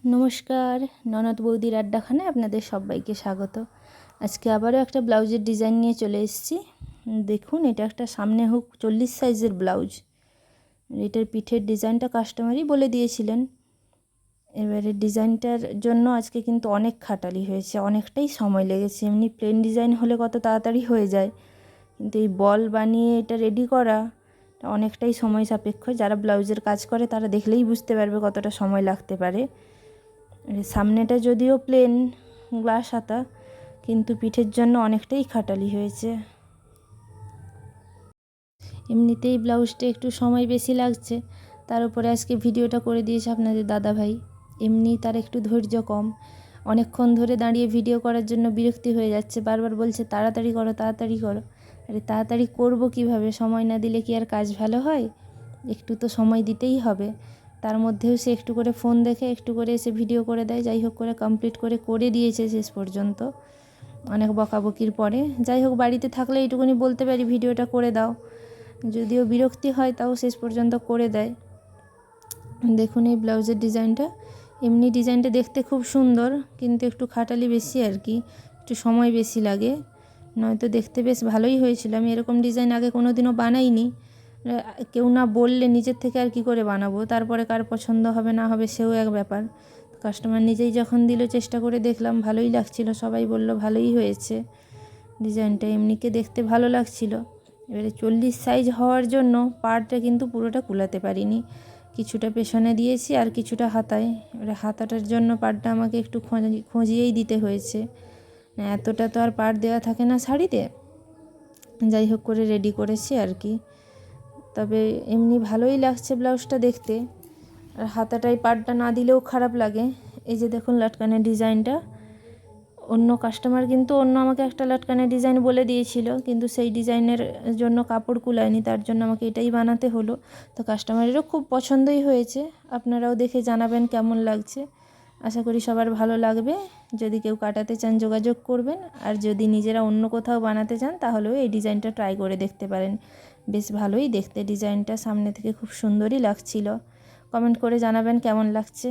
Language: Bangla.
নমস্কার, ননদ বৌদির আড্ডাখানায় আপনাদের সবাইকে স্বাগত। আজকে আবারও একটা ব্লাউজের ডিজাইন নিয়ে চলে এসেছি। দেখুন, এটা একটা সামনে হুক 40 সাইজের ব্লাউজ। এটার পিঠের ডিজাইনটা কাস্টমারই বলে দিয়েছিলেন। এবারে ডিজাইনটার জন্য আজকে কিন্তু অনেক খাটালি হয়েছে, অনেকটাই সময় লেগেছে। এমনি প্লেন ডিজাইন হলে কত তাড়াতাড়ি হয়ে যায়, কিন্তু এই বল বানিয়ে এটা রেডি করা অনেকটাই সময় সাপেক্ষ। যারা ব্লাউজের কাজ করে তারা দেখলেই বুঝতে পারবে কতটা সময় লাগতে পারে। সামনেটা যদিও প্লেন গ্লাস হাতা, কিন্তু পিঠের জন্য অনেকটাই খাটালি হয়েছে। এমনিতেই ব্লাউজটা একটু সময় বেশি লাগছে, তার উপরে আজকে ভিডিওটা করে দিয়েছে আপনাদের দাদাভাই। এমনি তার একটু ধৈর্য কম, অনেকক্ষণ ধরে দাঁড়িয়ে ভিডিও করার জন্য বিরক্তি হয়ে যাচ্ছে, বারবার বলছে তাড়াতাড়ি করো তাড়াতাড়ি করো। আরে তাড়াতাড়ি করবো কিভাবে? সময় না দিলে কি আর কাজ ভালো হয়? একটু তো সময় দিতেই হবে। তার মধ্যেও সে একটু করে ফোন দেখে একটু করে এসে ভিডিও করে দেয়। যাই হোক করে কমপ্লিট করে দিয়েছে শেষ পর্যন্ত, অনেক বকাবকির পরে। যাই হোক, বাড়িতে থাকলে এইটুকুনি বলতে পারি ভিডিওটা করে দাও, যদিও বিরক্তি হয় তাও শেষ পর্যন্ত করে দেয়। দেখুন এই ব্লাউজের ডিজাইনটা, এমনি ডিজাইনটা দেখতে খুব সুন্দর, কিন্তু একটু খাটালি বেশি আর কি, একটু সময় বেশি লাগে। নয়তো দেখতে বেশ ভালোই হয়েছিল। আমি এরকম ডিজাইন আগে কোনো দিনও বানাইনি। কেউ না বললে নিজের থেকে আর কি করে বানাবো? তারপরে কার পছন্দ হবে না হবে সেও এক ব্যাপার। কাস্টমার নিজেই যখন দিল, চেষ্টা করে দেখলাম, ভালোই লাগছিল, সবাই বলল ভালোই হয়েছে ডিজাইনটা, এমনিকে দেখতে ভালো লাগছিল। এবারে 40 সাইজ হওয়ার জন্য পাড়টা কিন্তু পুরোটা কুলাতে পারিনি, কিছুটা পেছনে দিয়েছি আর কিছুটা হাতায়। এবারে হাতাটার জন্য পাড়টা আমাকে একটু খোঁজিয়েই দিতে হয়েছে, এতটা তো আর পাড় দেওয়া থাকে না শাড়িতে। যাই হোক করে রেডি করেছি আর কি। তবে এমনি ভালোই লাগছে ব্লাউজটা দেখতে, আর হাতাটায় পাড়টা না দিলেও খারাপ লাগে। এই যে দেখুন লটকানের ডিজাইনটা, অন্য কাস্টমার কিন্তু অন্য আমাকে একটা লটকানের ডিজাইন বলে দিয়েছিল, কিন্তু সেই ডিজাইনের জন্য কাপড় কুলায়নি, তার জন্য আমাকে এটাই বানাতে হলো। তো কাস্টমারেরও খুব পছন্দই হয়েছে। আপনারাও দেখে জানাবেন কেমন লাগছে। আশা করি সবার ভালো লাগবে। যদি কেউ কাটাতে চান যোগাযোগ করবেন, আর যদি নিজেরা অন্য কোথাও বানাতে চান তাহলেও এই ডিজাইনটা ট্রাই করে দেখতে পারেন। বেশ ভালোই দেখতে ডিজাইনটা, সামনে থেকে খুব সুন্দরই লাগছিল। কমেন্ট করে জানাবেন কেমন লাগছে।